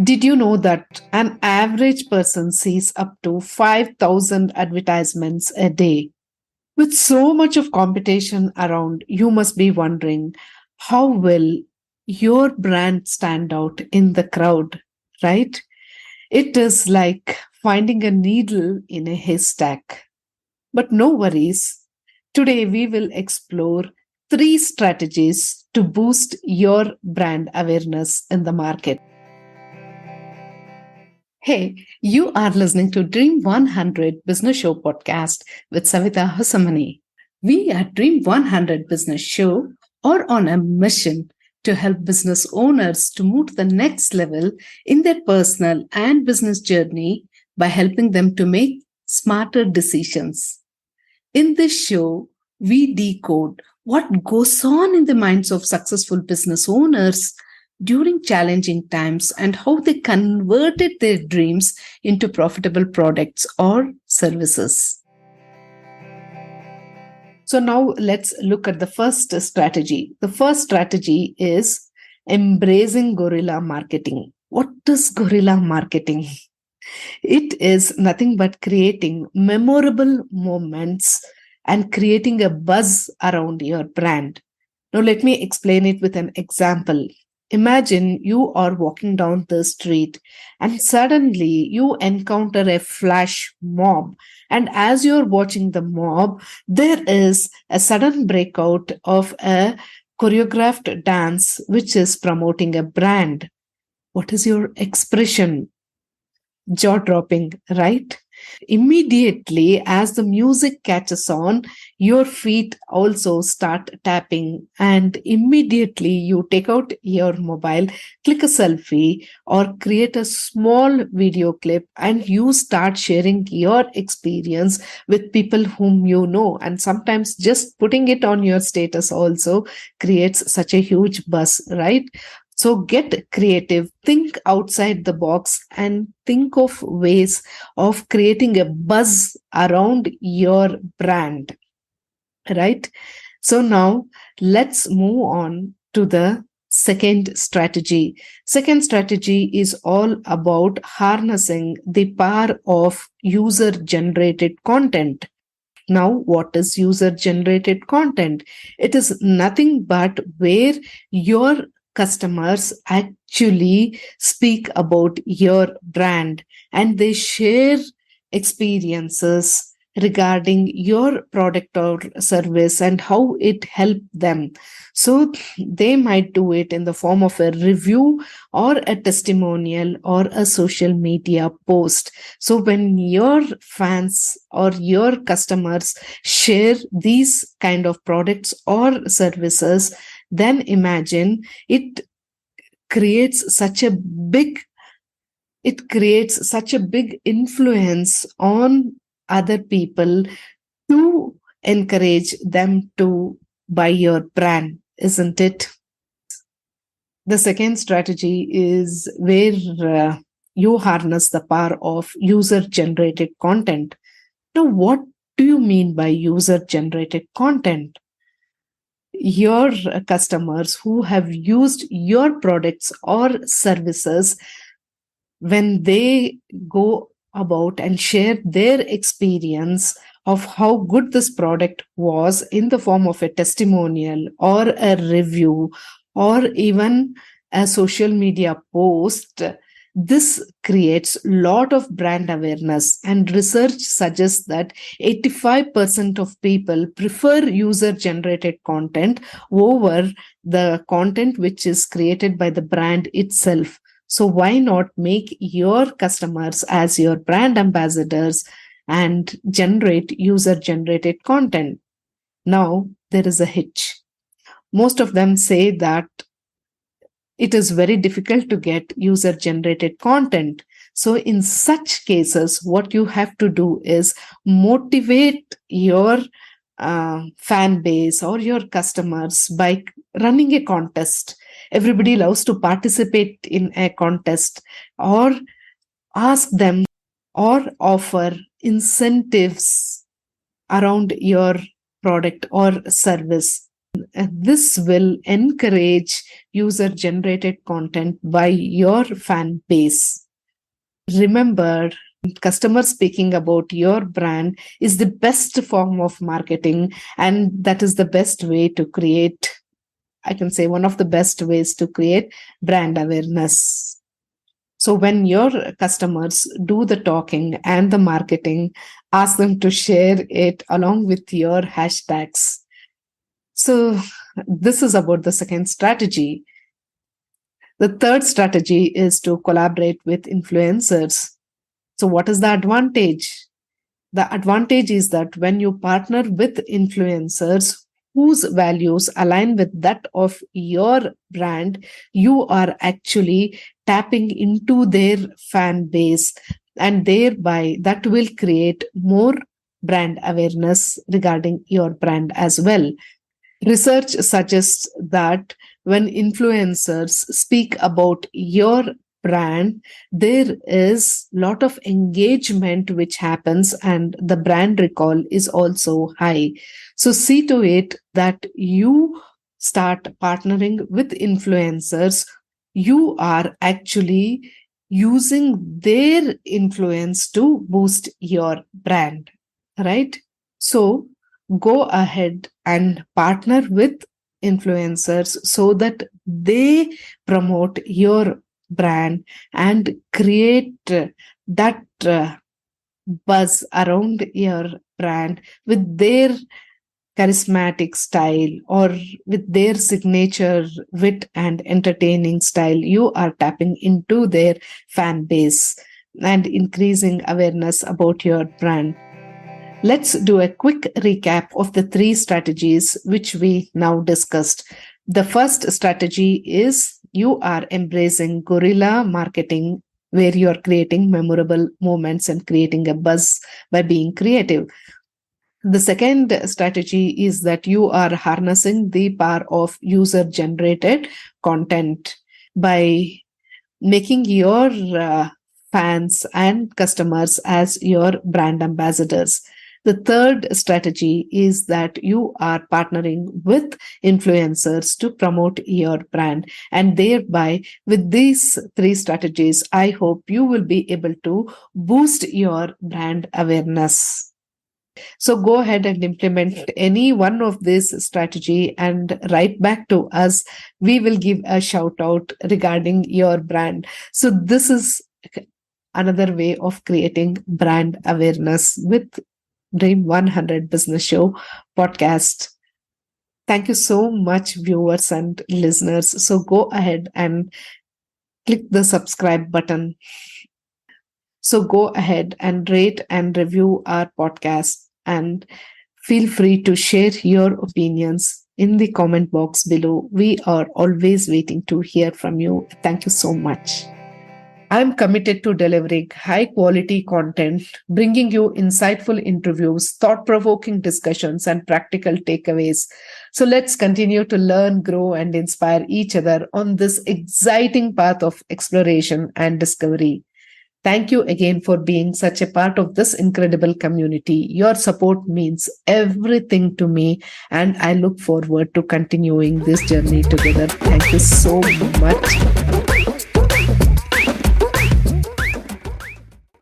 Did you know that an average person sees up to 5,000 advertisements a day? With so much of competition around, you must be wondering how will your brand stand out in the crowd, right? It is like finding a needle in a haystack. But no worries. Today we will explore three strategies to boost your brand awareness in the market. Hey, you are listening to Dream 100 Business Show podcast with Savitha Hosamane. We at Dream 100 Business Show are on a mission to help business owners to move to the next level in their personal and business journey by helping them to make smarter decisions. In this show, we decode what goes on in the minds of successful business owners during challenging times and how they converted their dreams into profitable products or services. So, now let's look at the first strategy. The first strategy is embracing guerrilla marketing. What is guerrilla marketing? It is nothing but creating memorable moments and creating a buzz around your brand. Now, let me explain it with an example. Imagine you are walking down the street and suddenly you encounter a flash mob. And as you're watching the mob, there is a sudden breakout of a choreographed dance which is promoting a brand. What is your expression? Jaw dropping, right? Immediately, as the music catches on, your feet also start tapping, and immediately you take out your mobile, click a selfie, or create a small video clip, and you start sharing your experience with people whom you know. And sometimes just putting it on your status also creates such a huge buzz, right? So get creative, think outside the box, and think of ways of creating a buzz around your brand, right? So now let's move on to the second strategy. Second strategy is all about harnessing the power of user generated content. Now, what is user generated content? It is nothing but where your customers actually speak about your brand and they share experiences regarding your product or service and how it helped them. So they might do it in the form of a review or a testimonial or a social media post. So when your fans or your customers share these kind of products or services, then imagine it creates such a big influence on other people to encourage them to buy your brand, isn't it? The second strategy is where you harness the power of user generated content. Now, what do you mean by user generated content? Your customers who have used your products or services, when they go about and share their experience of how good this product was in the form of a testimonial or a review or even a social media post, this creates a lot of brand awareness, and research suggests that 85% of people prefer user generated content over the content which is created by the brand itself. So why not make your customers as your brand ambassadors and generate user generated content? Now, there is a hitch. Most of them say that it is very difficult to get user generated content. So in such cases, what you have to do is motivate your fan base or your customers by running a contest. Everybody loves to participate in a contest, or ask them or offer incentives around your product or service. this will encourage user generated content by your fan base. Remember, customer speaking about your brand is the best form of marketing, and that is the best way to create, I can say, one of the best ways to create brand awareness. So when your customers do the talking and the marketing, ask them to share it along with your hashtags. So this is about the second strategy. The third strategy is to collaborate with influencers. So what is the advantage? The advantage is that when you partner with influencers whose values align with that of your brand, you are actually tapping into their fan base, and thereby that will create more brand awareness regarding your brand as well. Research suggests that when influencers speak about your brand, there is a lot of engagement which happens, and the brand recall is also high. So see to it that you start partnering with influencers. You are actually using their influence to boost your brand, right? So go ahead and partner with influencers so that they promote your brand and create that buzz around your brand with their charismatic style or with their signature wit and entertaining style. You are tapping into their fan base and increasing awareness about your brand. Let's do a quick recap of the three strategies which we now discussed. The first strategy is you are embracing guerrilla marketing, where you are creating memorable moments and creating a buzz by being creative. The second strategy is that you are harnessing the power of user generated content by making your fans and customers as your brand ambassadors. The third strategy is that you are partnering with influencers to promote your brand. And thereby, with these three strategies, I hope you will be able to boost your brand awareness. So go ahead and implement any one of this strategy and write back to us. We will give a shout out regarding your brand. So this is another way of creating brand awareness with Dream 100 Business Show podcast. Thank you so much, viewers and listeners. So go ahead and click the subscribe button. So go ahead and rate and review our podcast, and feel free to share your opinions in the comment box below. We are always waiting to hear from you. Thank you so much. I'm committed to delivering high quality content, bringing you insightful interviews, thought provoking discussions, and practical takeaways. So let's continue to learn, grow, and inspire each other on this exciting path of exploration and discovery. Thank you again for being such a part of this incredible community. Your support means everything to me, and I look forward to continuing this journey together. Thank you so much.